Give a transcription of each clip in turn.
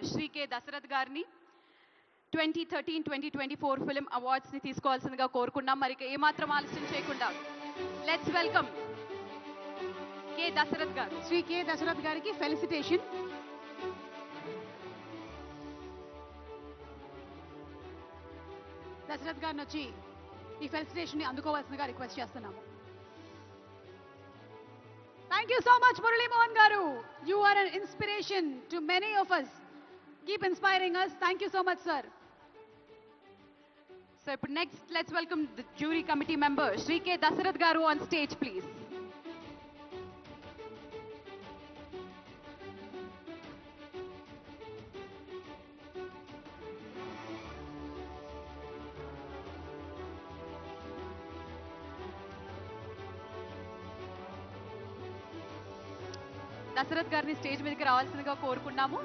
Shri K Dashrath గారిని 2013-2024 film awards ని తీసుకోవాల్సిందిగా కోరుకున్నాం. మరి ఏమాత్రం ఆలస్యం చేయకుండా లెట్స్ వెల్కమ్ కె దశరథ్ గారు. శ్రీ కె దశరథ్ గారికి ఫెలిసిటేషన్. దశరథ్ గారిని వచ్చి ఈ ఫెలిసిటేషన్ ని అందుకోవాల్సిందిగా రిక్వెస్ట్ చేస్తున్నాము. Thank you so much, Murali Mohan Garu. You are an inspiration to many of us. Keep inspiring us. Thank you so much, sir. So next, let's welcome the jury committee member, Shri K. Dasarath Garu, on stage, please. Dasharath గారిని stage మీదకి రావాల్సిందిగా కోరుకున్నాము.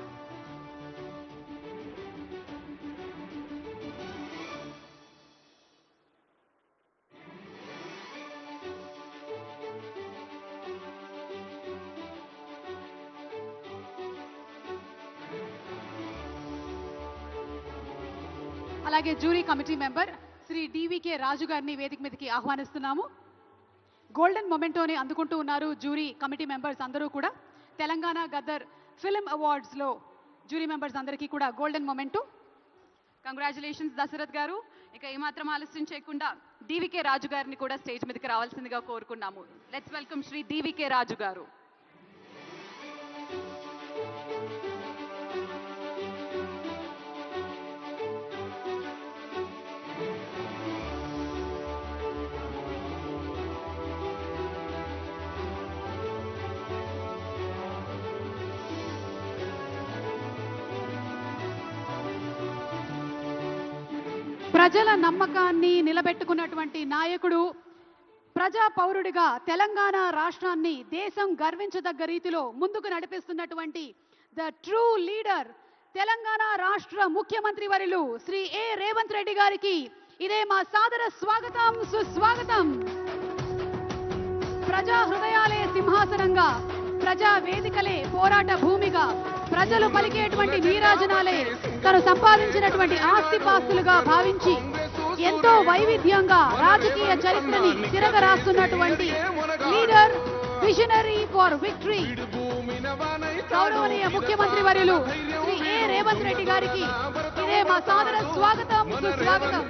అలాగే jury committee member Shri DVK Raju గారిని వేదిక మీదకి ఆహ్వానిస్తున్నాము. Golden మొమెంటోని అందుకుంటూ ఉన్నారు జ్యూరీ కమిటీ మెంబర్స్ అందరూ కూడా. తెలంగాణ గద్దర్ ఫిల్మ్ అవార్డ్స్లో జ్యూరీ మెంబర్స్ అందరికీ కూడా గోల్డెన్ మొమెంటో. కంగ్రాచులేషన్స్ దశరథ్ గారు. ఇక ఏమాత్రం ఆలస్యం చేయకుండా డివికే రాజు గారిని కూడా స్టేజ్ మీదకి రావాల్సిందిగా కోరుకున్నాము. లెట్స్ వెల్కమ్ శ్రీ డివికే రాజు గారు. ప్రజల నమ్మకాన్ని నిలబెట్టుకున్నటువంటి నాయకుడు, ప్రజా పౌరుడిగా తెలంగాణ రాష్ట్రాన్ని దేశం గర్వించదగ్గ రీతిలో ముందుకు నడిపిస్తున్నటువంటి ద ట్రూ లీడర్, తెలంగాణ రాష్ట్ర ముఖ్యమంత్రి వర్యులు శ్రీ ఏ రేవంత్ రెడ్డి గారికి ఇదే మా సాదర స్వాగతం, సుస్వాగతం. ప్రజా హృదయాలే సింహాసనంగా, ప్రజా వేదికలే పోరాట భూమిగా, ప్రజలు పలికేటువంటి నీరాజనాలే తను సంపాదించినటువంటి ఆస్తిపాస్తులుగా భావించి ఎంతో వైవిధ్యంగా రాజకీయ చరిత్రని తిరగరాస్తున్నటువంటి లీడర్, విజనరీ ఫర్ విక్టరీ, గౌరవనీయ ముఖ్యమంత్రి వర్యులు శ్రీ ఏ రేవంత్ రెడ్డి గారికి ఇదే మా సాదర స్వాగతం, సుస్వాగతం.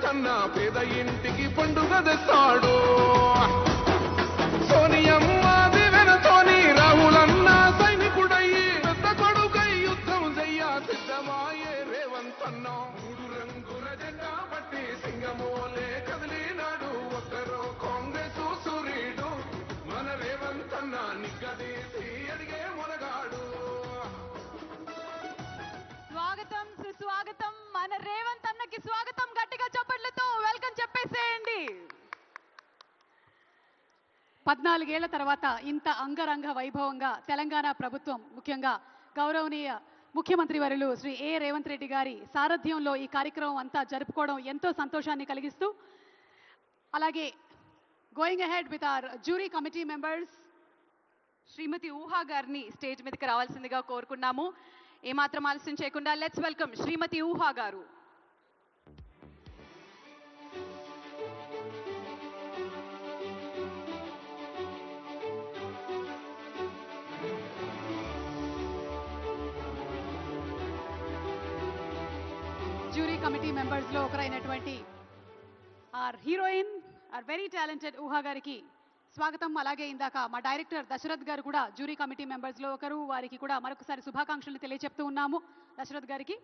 స్వాగతం, సుస్వాగతం. మన రేవంత్ అన్నకి స్వాగతం. గట్టిగా చప్పట్లతో వెల్కమ్ చెప్పేసేయండి. 14 ఏళ్ల తర్వాత ఇంత అంగరంగ వైభవంగా తెలంగాణ ప్రభుత్వం, ముఖ్యంగా గౌరవనీయ ముఖ్యమంత్రి వర్యులు శ్రీ ఏ రేవంత్ రెడ్డి గారి సారథ్యంలో ఈ కార్యక్రమం అంతా జరుపుకోవడం ఎంతో సంతోషాన్ని కలిగిస్తూ, అలాగే going ahead with our jury committee members, Shrimati Ooha గారిని స్టేజ్ మీదకి రావాల్సిందిగా కోరుకున్నాము. ఏమాత్రం ఆలస్యం చేయకుండా లెట్స్ వెల్కమ్ శ్రీమతి ఊహా గారు. జ్యూరీ కమిటీ మెంబర్స్ లో ఒకరైనటువంటి our heroine, our very talented Ooha గారికి స్వాగతం. అలాగే ఇందాక మా డైరెక్టర్ దశరథ్ గారు కూడా జ్యూరీ కమిటీ మెంబర్స్ లో ఒకరు. వారికి కూడా మరొకసారి శుభాకాంక్షలు తెలియజెప్తూ ఉన్నాము దశరథ్ గారికి.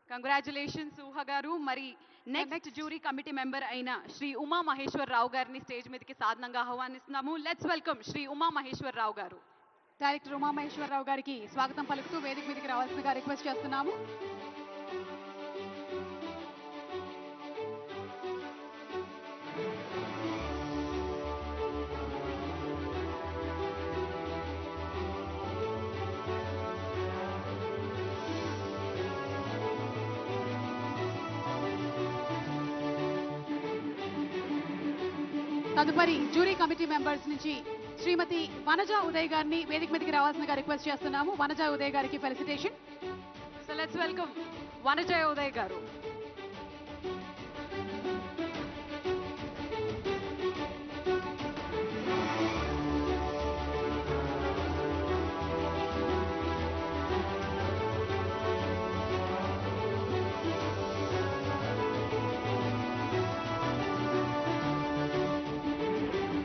కంగ్రాచులేషన్స్ ఊహా గారు. మరి నెక్స్ట్ జ్యూరీ కమిటీ మెంబర్ అయిన శ్రీ ఉమా మహేశ్వర్ రావు గారిని స్టేజ్ మీదకి సాధనంగా ఆహ్వానిస్తున్నాము. లెట్స్ వెల్కమ్ శ్రీ ఉమా మహేశ్వర్ రావు గారు. డైరెక్టర్ ఉమా మహేశ్వర్ రావు గారికి స్వాగతం పలుకుతూ వేదిక మీదకి రావాల్సిందిగా రిక్వెస్ట్ చేస్తున్నాము. తదుపరి జ్యూరీ కమిటీ మెంబర్స్ నుంచి శ్రీమతి వనజ ఉదయ్ గారిని వేదిక మీదకి రావాల్సిందిగా రిక్వెస్ట్ చేస్తున్నాము. వనజ ఉదయ్ గారికి ఫెలిసిటేషన్. లెట్స్ వెల్కమ్ వనజయ ఉదయ్ గారు.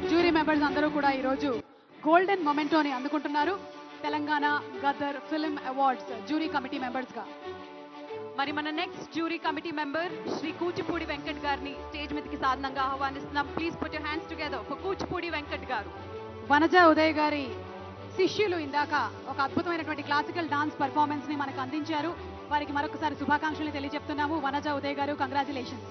జ్యూరీ మెంబర్స్ అందరూ కూడా ఈరోజు గోల్డెన్ మొమెంటోని అందుకుంటున్నారు Telangana Gaddar film awards jury committee members గా. మరి మన next jury committee member Shri Kuchipudi Venkat గారిని స్టేజ్ మీదకి సాధనంగా ఆహ్వానిస్తున్నాం. Please put your hands together for Kuchipudi Venkat గారు. వనజ ఉదయ్ గారి శిష్యులు ఇందాక ఒక అద్భుతమైనటువంటి క్లాసికల్ డాన్స్ పర్ఫార్మెన్స్ ని మనకు అందించారు. వారికి మరొకసారి శుభాకాంక్షలు తెలియజెప్తున్నాము. వనజ ఉదయ్ గారు, కంగ్రాచులేషన్స్.